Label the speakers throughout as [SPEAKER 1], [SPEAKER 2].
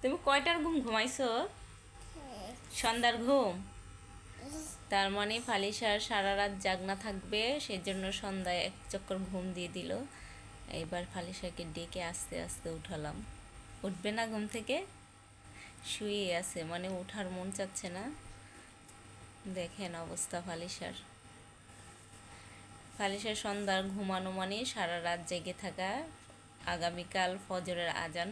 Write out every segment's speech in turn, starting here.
[SPEAKER 1] তুমি কয়টার ঘুম ঘুমাইছো? সন্ধ্যার ঘুম। তার মানে ফালিশার সারা রাত জাগনা থাকবে, সেজন্য সন্ধ্যায় এক চক্কর ঘুম দিয়ে দিল। এবার ফালিশাকে ডেকে আস্তে আস্তে উঠালাম। উঠবে না ঘুম থেকে, শুয়ে আছে, মানে উঠার মন চাচ্ছে না। দেখেন অবস্থা ফালিশার। ফালিশার সন্ধ্যার ঘুমানো মানে সারা রাত জেগে থাকা। আগামীকাল ফজরের আজান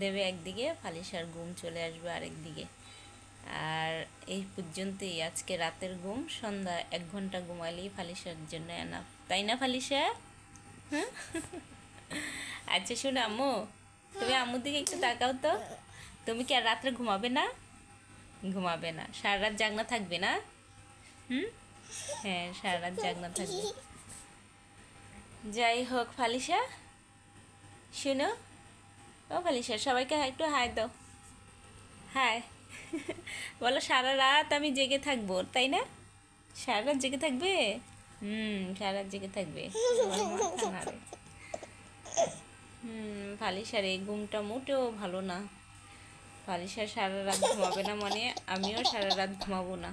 [SPEAKER 1] দেবে একদিকে, ফালিশার ঘুম চলে আসবে আরেক দিকে। আর এই পর্যন্তই আজকে রাতের ঘুম। সন্ধ্যা 1 ঘন্টা ঘুমাইলেই ফালিশার জন্য এনাফ, তাই না ফালিশা? হ্যাঁ। আচ্ছা শোনো আম্মু, তুমি আম্মুর দিকে একটু তাকাও তো। তুমি কি আর রাত্রে ঘুমাবে না? ঘুমাবে না, সারা রাত জাগনা থাকবে না? হুম। হ্যাঁ, সারা রাত জাগনা থাকবে। যাই হোক ফালিশা, শোনো। ও ফালিশা, সবাইকে একটু হাই দাও। হাই। বলো সারা রাত আমি জেগে থাকবো, তাই না? সারা রাত জেগে থাকবে। সারা রাত জেগে থাকবে। ফালিশার এই ঘুমটা মোটেও ভালো না। ফালিশা সারা রাত ঘুমাবে না মানে আমিও সারা রাত ঘুমাবো না,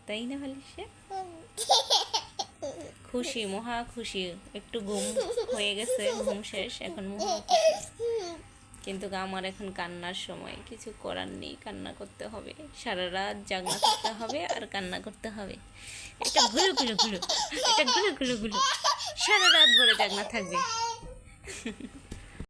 [SPEAKER 1] তাই না ফালিশা? খুশি, মহা খুশি। একটু ঘুম হয়ে গেছে, ঘুম শেষ, এখন মহা খুশি। কিন্তু আমার এখন কান্নার সময়, কিছু করার নেই, কান্না করতে হবে। সারা রাত জাগনা করতে হবে আর কান্না করতে হবে। এটা গুলো গুলো গুলো, এটা গুলো গুলো গুলো, সারা রাত ভরে জাগনা থাকবে।